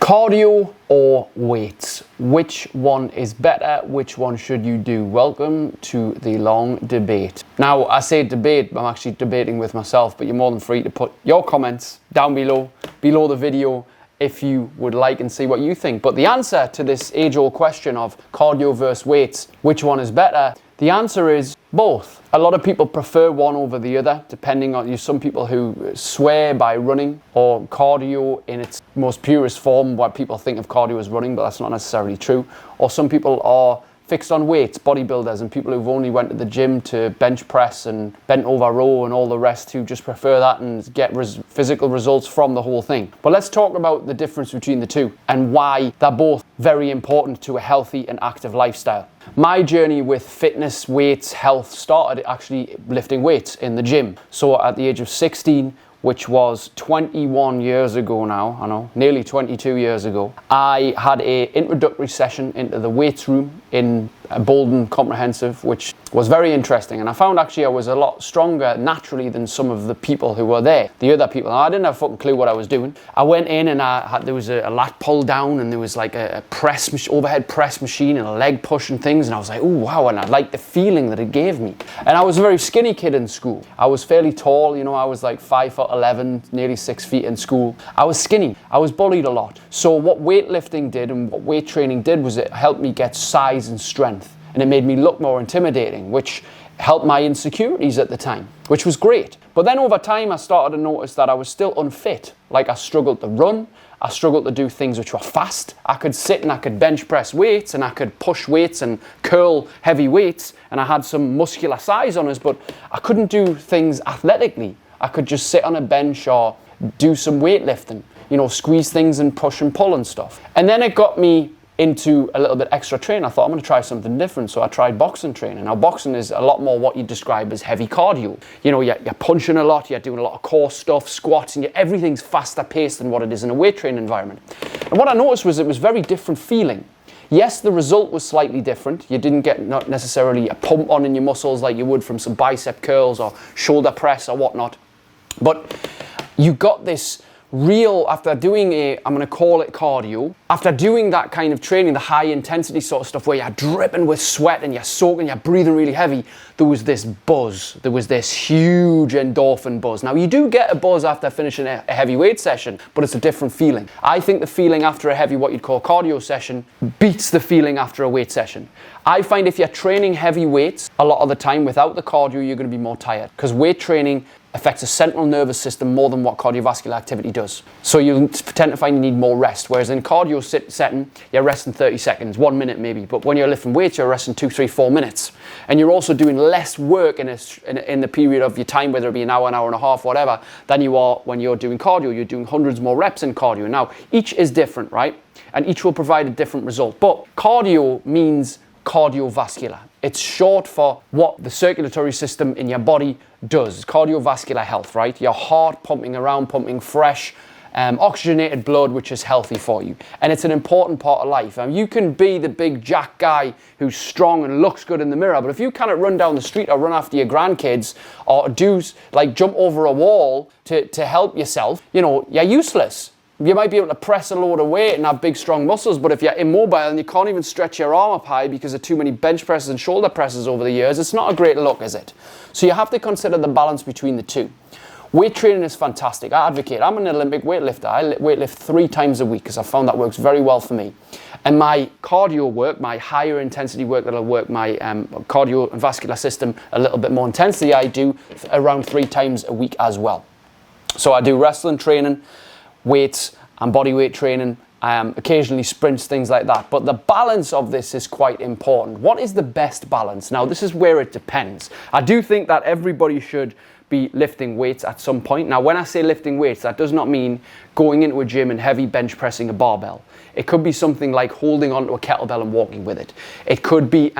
Cardio or weights? Which one is better? Which one should you do? Welcome to the long debate. Now, I say debate, I'm actually debating with myself, but you're more than free to put your comments down below the video if you would like and see what you think. But the answer to this age-old question of cardio versus weights, which one is better? The answer is both. A lot of people prefer one over the other, depending on you. Some people who swear by running or cardio in its most purest form, what people think of cardio as running, but that's not necessarily true. Or some people are fixed on weights, bodybuilders, and people who've only went to the gym to bench press and bent over row and all the rest, who just prefer that and get physical results from the whole thing. But let's talk about the difference between the two and why they're both very important to a healthy and active lifestyle. My journey with fitness, weights, health started actually lifting weights in the gym. So at the age of 16, which was 21 years ago now, I know, nearly 22 years ago, I had an introductory session into the weights room in Bolden Comprehensive, which was very interesting. And I found actually I was a lot stronger naturally than some of the people who were there, the other people. Now, I didn't have a fucking clue what I was doing. I went in and there was a lat pull down, and there was like a overhead press machine and a leg push and things. And I was like, oh wow, and I liked the feeling that it gave me. And I was a very skinny kid in school. I was fairly tall, I was like 5'11", nearly 6 feet in school. I was skinny. I was bullied a lot. So what weightlifting did and what weight training did was it helped me get size and strength. And it made me look more intimidating, which helped my insecurities at the time, which was great. But then over time, I started to notice that I was still unfit. Like I struggled to run, I struggled to do things which were fast. I could sit and I could bench press weights and I could push weights and curl heavy weights, and I had some muscular size on us, but I couldn't do things athletically. I could just sit on a bench or do some weightlifting, squeeze things and push and pull and stuff. And then it got me into a little bit extra training. I thought I'm going to try something different, so I tried boxing training. Now boxing is a lot more what you describe as heavy cardio. You're punching a lot, you're doing a lot of core stuff, squats, and everything's faster paced than what it is in a weight training environment. And what I noticed was it was very different feeling. Yes, the result was slightly different. You didn't get not necessarily a pump on in your muscles like you would from some bicep curls or shoulder press or whatnot, but you got this real, after doing I'm going to call it cardio, after doing that kind of training, the high intensity sort of stuff where you're dripping with sweat and you're soaking, you're breathing really heavy, there was this buzz, there was this huge endorphin buzz. Now you do get a buzz after finishing a heavy weight session, but it's a different feeling. I think the feeling after a heavy, what you'd call cardio session, beats the feeling after a weight session. I find if you're training heavy weights, a lot of the time without the cardio, you're going to be more tired, because weight training affects the central nervous system more than what cardiovascular activity does. So you tend to find you need more rest, whereas in cardio setting, you're resting 30 seconds, 1 minute maybe, but when you're lifting weights, you're resting 2, 3, 4 minutes. And you're also doing less work in the period of your time, whether it be an hour and a half, whatever, than you are when you're doing cardio. You're doing hundreds more reps in cardio. Now, each is different, right? And each will provide a different result. But cardio means cardiovascular. It's short for what the circulatory system in your body does. Cardiovascular health, right? Your heart pumping around, pumping fresh, oxygenated blood, which is healthy for you. And it's an important part of life. You can be the big jack guy who's strong and looks good in the mirror, but if you cannot run down the street or run after your grandkids or jump over a wall to help yourself, you're useless. You might be able to press a load of weight and have big, strong muscles, but if you're immobile and you can't even stretch your arm up high because of too many bench presses and shoulder presses over the years, it's not a great look, is it? So you have to consider the balance between the two. Weight training is fantastic. I'm an Olympic weightlifter. I weightlift 3 times a week because I found that works very well for me. And my cardio work, my higher intensity work that'll work my cardiovascular system a little bit more intensely, I do around 3 times a week as well. So I do wrestling training, weights and body weight training, occasionally sprints, things like that. But the balance of this is quite important. What is the best balance? Now, this is where it depends. I do think that everybody should be lifting weights at some point. Now, when I say lifting weights, that does not mean going into a gym and heavy bench pressing a barbell. It could be something like holding onto a kettlebell and walking with it. It could be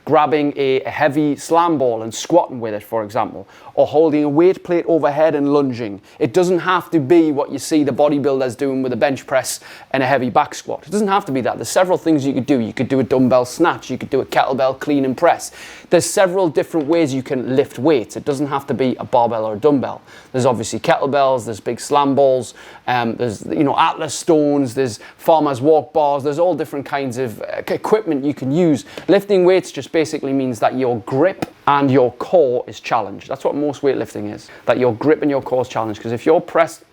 grabbing a heavy slam ball and squatting with it, for example, or holding a weight plate overhead and lunging. It doesn't have to be what you see the bodybuilders doing with a bench press and a heavy back squat. It doesn't have to be that. There's several things you could do. You could do a dumbbell snatch. You could do a kettlebell clean and press. There's several different ways you can lift weights. It doesn't have to be a barbell or a dumbbell. There's obviously kettlebells, there's big slam balls, there's Atlas stones, there's farmer's walk bars, there's all different kinds of equipment you can use. Lifting weights just basically means that your grip and your core is challenged. That's what most weightlifting is, that your grip and your core is challenged. Because if you're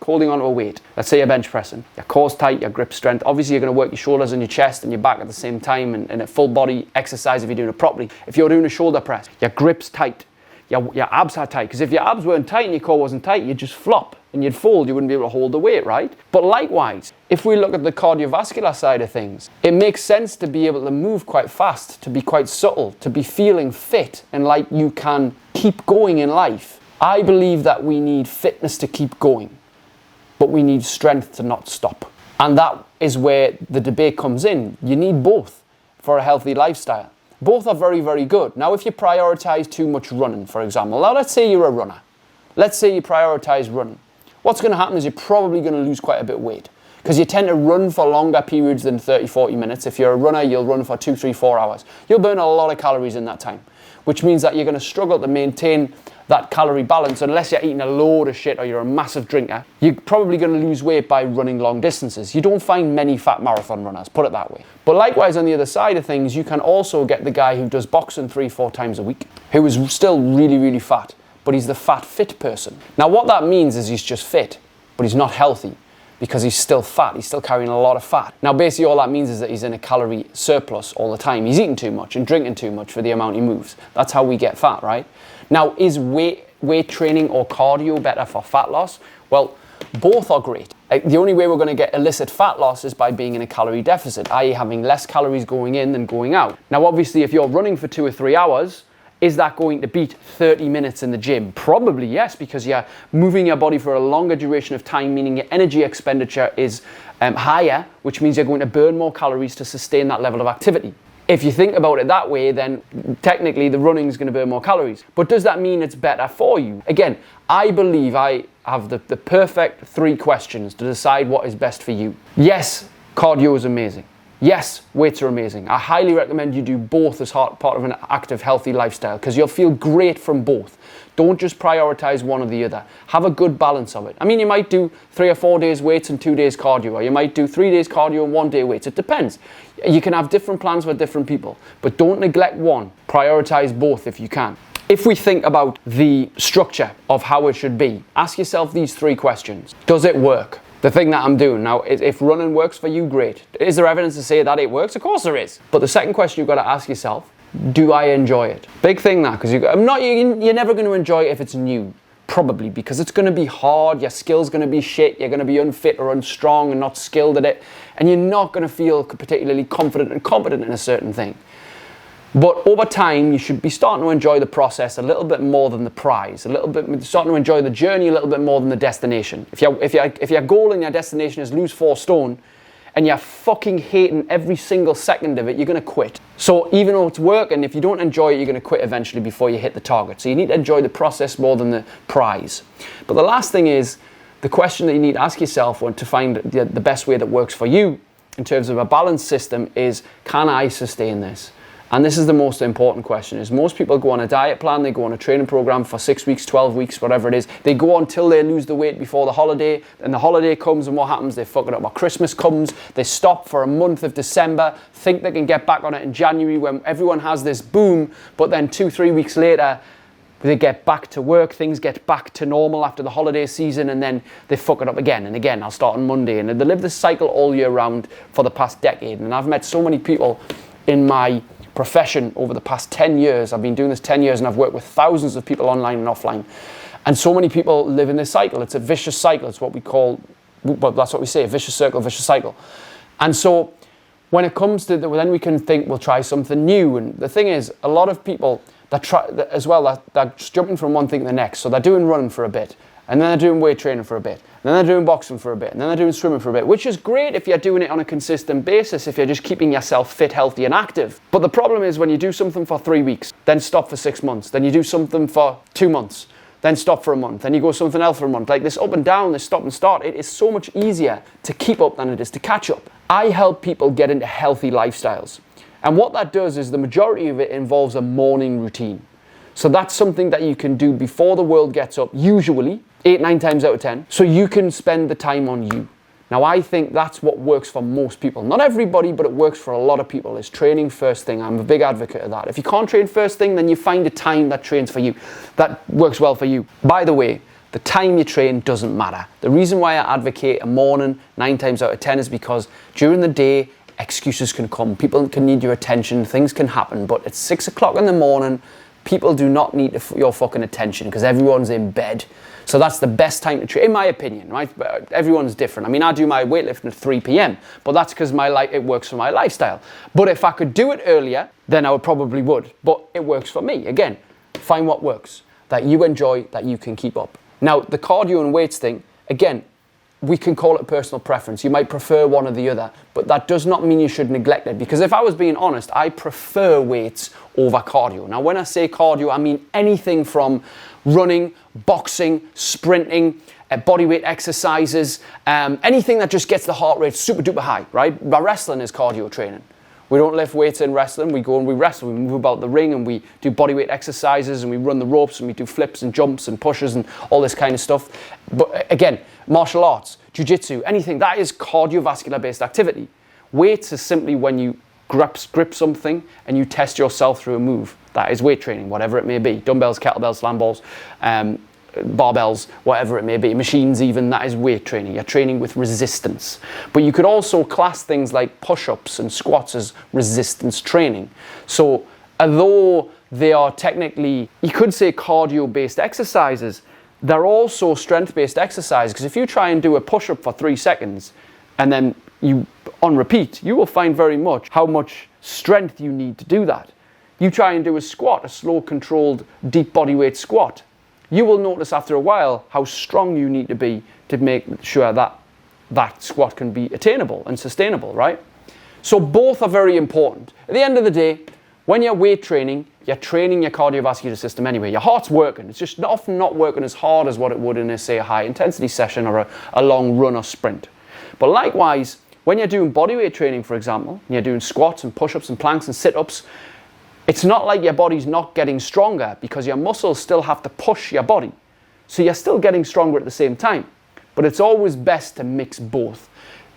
holding onto a weight, let's say you're bench pressing, your core's tight, your grip strength, obviously you're going to work your shoulders and your chest and your back at the same time, and a full body exercise if you're doing it properly. If you're doing a shoulder press, your grip's tight, your abs are tight. Because if your abs weren't tight and your core wasn't tight, you'd just flop and you'd fold, you wouldn't be able to hold the weight, right? But likewise, if we look at the cardiovascular side of things, it makes sense to be able to move quite fast, to be quite subtle, to be feeling fit and like you can keep going in life. I believe that we need fitness to keep going, but we need strength to not stop. And that is where the debate comes in. You need both for a healthy lifestyle. Both are very, very good. Now, if you prioritize too much running, for example, now let's say you're a runner. Let's say you prioritize running. What's going to happen is you're probably going to lose quite a bit of weight because you tend to run for longer periods than 30, 40 minutes. If you're a runner, you'll run for 2, 3, 4 hours. You'll burn a lot of calories in that time, which means that you're going to struggle to maintain that calorie balance unless you're eating a load of shit or you're a massive drinker. You're probably going to lose weight by running long distances. You don't find many fat marathon runners, put it that way. But likewise, on the other side of things, you can also get the guy who does boxing 3, 4 times a week, who is still really, really fat, but he's the fat fit person. Now, what that means is he's just fit, but he's not healthy because he's still fat. He's still carrying a lot of fat. Now, basically all that means is that he's in a calorie surplus all the time. He's eating too much and drinking too much for the amount he moves. That's how we get fat, right? Now, is weight training or cardio better for fat loss? Well, both are great. The only way we're going to get illicit fat loss is by being in a calorie deficit, i.e. having less calories going in than going out. Now, obviously, if you're running for 2 or 3 hours, is that going to beat 30 minutes in the gym? Probably yes, because you're moving your body for a longer duration of time, meaning your energy expenditure is higher, which means you're going to burn more calories to sustain that level of activity. If you think about it that way, then technically the running is going to burn more calories. But does that mean it's better for you? Again, I believe I have the perfect 3 questions to decide what is best for you. Yes, cardio is amazing. Yes, weights are amazing. I highly recommend you do both as part of an active, healthy lifestyle because you'll feel great from both. Don't just prioritize one or the other. Have a good balance of it. I mean, you might do 3 or 4 days weights and 2 days cardio, or you might do 3 days cardio and 1 day weights. It depends. You can have different plans for different people, but don't neglect one. Prioritize both if you can. If we think about the structure of how it should be, ask yourself these 3 questions. Does it work? The thing that I'm doing now, if running works for you, great. Is there evidence to say that it works? Of course there is. But the second question you've got to ask yourself, do I enjoy it? Big thing that, because you're never going to enjoy it if it's new. Probably, because it's going to be hard, your skill's going to be shit, you're going to be unfit or unstrong and not skilled at it, and you're not going to feel particularly confident and competent in a certain thing. But over time, you should be starting to enjoy the process a little bit more than the prize, starting to enjoy the journey a little bit more than the destination. If your goal and your destination is lose 4 stone, and you're fucking hating every single second of it, you're going to quit. So even though it's working, if you don't enjoy it, you're going to quit eventually before you hit the target. So you need to enjoy the process more than the prize. But the last thing is, the question that you need to ask yourself to find the best way that works for you in terms of a balanced system is, can I sustain this? And this is the most important question, is most people go on a diet plan, they go on a training program for 6 weeks, 12 weeks, whatever it is. They go until they lose the weight before the holiday, and the holiday comes and what happens? They fuck it up. Or Christmas comes, they stop for a month of December, think they can get back on it in January when everyone has this boom, but then 2-3 weeks later, they get back to work, things get back to normal after the holiday season, and then they fuck it up again and again. I'll start on Monday, and they live this cycle all year round for the past decade. And I've met so many people in my profession over the past 10 years. I've been doing this 10 years and I've worked with thousands of people online and offline. And so many people live in this cycle. It's a vicious cycle. It's what we call, well, that's what we say, a vicious circle, vicious cycle. And so when it comes to that, then we can think we'll try something new. And the thing is, a lot of people that try as well, they're just jumping from one thing to the next. So they're doing running for a bit, and then they're doing weight training for a bit, and then they're doing boxing for a bit, and then they're doing swimming for a bit, which is great if you're doing it on a consistent basis, if you're just keeping yourself fit, healthy, and active. But the problem is when you do something for 3 weeks, then stop for 6 months, then you do something for 2 months, then stop for a month, then you go something else for a month. Like this up and down, this stop and start, it is so much easier to keep up than it is to catch up. I help people get into healthy lifestyles. And what that does is the majority of it involves a morning routine. So that's something that you can do before the world gets up, usually 8-9 times out of 10, so you can spend the time on you. Now, I think that's what works for most people. Not everybody, but it works for a lot of people, is training first thing. I'm a big advocate of that. If you can't train first thing, then you find a time that trains for you, that works well for you. By the way, the time you train doesn't matter. The reason why I advocate a morning 9 times out of 10 is because during the day, excuses can come. People can need your attention, things can happen, but at 6 o'clock in the morning, people do not need your fucking attention because everyone's in bed. So that's the best time to train, in my opinion, right? But everyone's different. I mean, I do my weightlifting at 3 p.m, but that's because it works for my lifestyle. But if I could do it earlier, then I probably would. But it works for me. Again, find what works, that you enjoy, that you can keep up. Now, the cardio and weights thing, again, we can call it personal preference. You might prefer one or the other, but that does not mean you should neglect it. Because if I was being honest, I prefer weights over cardio. Now, when I say cardio, I mean anything from running, boxing, sprinting, bodyweight exercises, anything that just gets the heart rate super duper high, right? My wrestling is cardio training. We don't lift weights in wrestling. We go and we wrestle. We move about the ring and we do bodyweight exercises and we run the ropes and we do flips and jumps and pushes and all this kind of stuff. But again, martial arts, jiu-jitsu, anything, that is cardiovascular based activity. Weights is simply when you grip something and you test yourself through a move. That is weight training, whatever it may be. Dumbbells, kettlebells, slam balls, barbells, whatever it may be, machines even, that is weight training. You're training with resistance. But you could also class things like push-ups and squats as resistance training. So although they are technically, you could say cardio-based exercises, they're also strength-based exercises, because if you try and do a push-up for 3 seconds and then you on repeat, you will find very much how much strength you need to do that. You try and do a squat, a slow, controlled, deep bodyweight squat. You will notice after a while how strong you need to be to make sure that that squat can be attainable and sustainable, right? So both are very important. At the end of the day, when you're weight training, you're training your cardiovascular system anyway. Your heart's working. It's just often not working as hard as what it would in a, say, a high intensity session or a long run or sprint. But likewise, when you're doing bodyweight training, for example, and you're doing squats and push-ups and planks and sit-ups, it's not like your body's not getting stronger because your muscles still have to push your body. So you're still getting stronger at the same time. But it's always best to mix both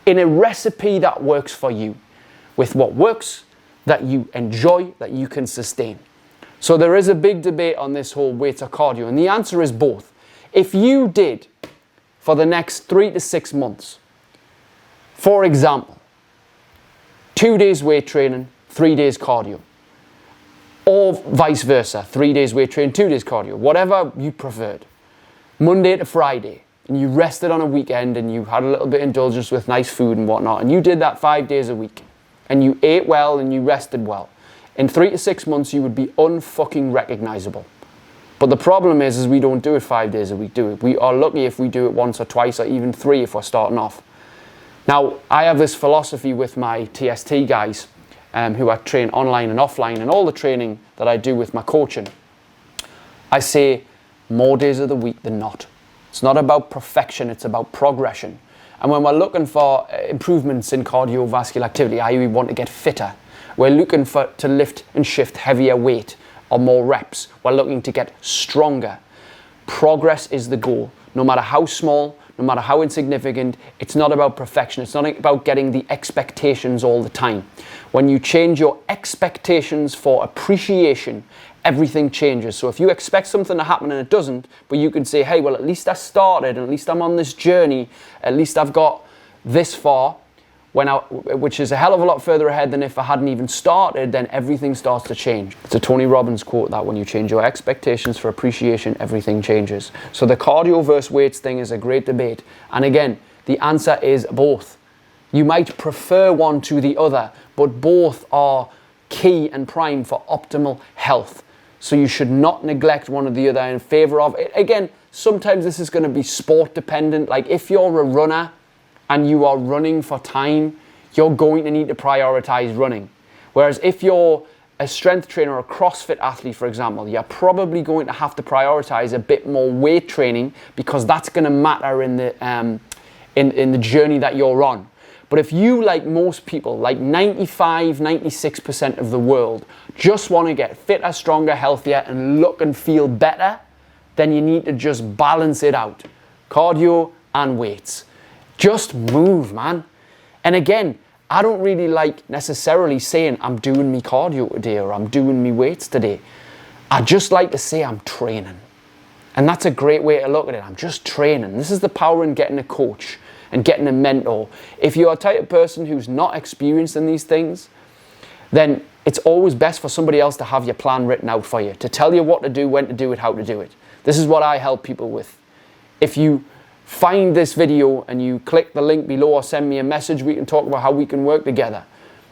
in a recipe that works for you, with what works, that you enjoy, that you can sustain. So there is a big debate on this whole weights or cardio, and the answer is both. If you did, for the next 3 to 6 months, for example, 2 days weight training, 3 days cardio, or vice versa, 3 days weight training, 2 days cardio, whatever you preferred, Monday to Friday, and you rested on a weekend and you had a little bit of indulgence with nice food and whatnot, and you did that 5 days a week, and you ate well and you rested well, in 3 to 6 months you would be unfucking recognizable. But the problem is we don't do it 5 days a week, do we? We are lucky if we do it once or twice or even 3 if we're starting off. Now, I have this philosophy with my TST guys, who I train online and offline, and all the training that I do with my coaching. I say more days of the week than not. It's not about perfection, it's about progression. And when we're looking for improvements in cardiovascular activity, i.e. we want to get fitter, we're looking to lift and shift heavier weight or more reps, we're looking to get stronger. Progress is the goal, no matter how small, no matter how insignificant. It's not about perfection. It's not about getting the expectations all the time. When you change your expectations for appreciation, everything changes. So if you expect something to happen and it doesn't, but you can say, hey, well, at least I started, and at least I'm on this journey, at least I've got this far, which is a hell of a lot further ahead than if I hadn't even started, then everything starts to change. It's a Tony Robbins quote that when you change your expectations for appreciation, everything changes. So the cardio versus weights thing is a great debate. And again, the answer is both. You might prefer one to the other, but both are key and prime for optimal health. So you should not neglect one or the other in favor of it. Again, sometimes this is going to be sport dependent. Like if you're a runner and you are running for time, you're going to need to prioritize running. Whereas if you're a strength trainer or a CrossFit athlete, for example, you're probably going to have to prioritize a bit more weight training because that's going to matter in the journey that you're on. But if you, like most people, like 95, 96% of the world, just want to get fitter, stronger, healthier, and look and feel better, then you need to just balance it out. Cardio and weights. Just move, man. And again, I don't really like necessarily saying I'm doing me cardio today or I'm doing me weights today. I just like to say I'm training. And that's a great way to look at it. I'm just training. This is the power in getting a coach and getting a mentor. If you're a type of person who's not experienced in these things, then it's always best for somebody else to have your plan written out for you, to tell you what to do, when to do it, how to do it. This is what I help people with. If you find this video and you click the link below or send me a message, we can talk about how we can work together.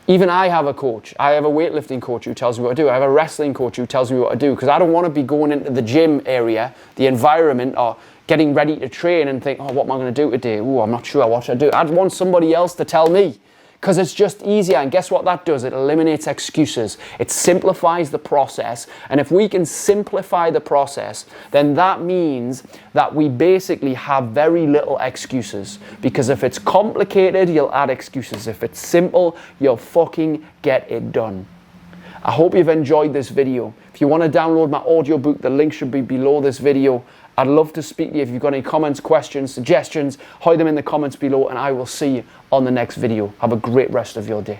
Even I have a coach. I have a weightlifting coach who tells me what to do. I have a wrestling coach who tells me what to do, because I don't want to be going into the gym area, the environment, or getting ready to train and think, oh, what am I going to do today? Oh, I'm not sure what should I do. I'd want somebody else to tell me, because it's just easier. And guess what that does? It eliminates excuses. It simplifies the process. And if we can simplify the process, then that means that we basically have very little excuses. Because if it's complicated, you'll add excuses. If it's simple, you'll fucking get it done. I hope you've enjoyed this video. If you want to download my audiobook, the link should be below this video. I'd love to speak to you. If you've got any comments, questions, suggestions, hide them in the comments below, and I will see you on the next video. Have a great rest of your day.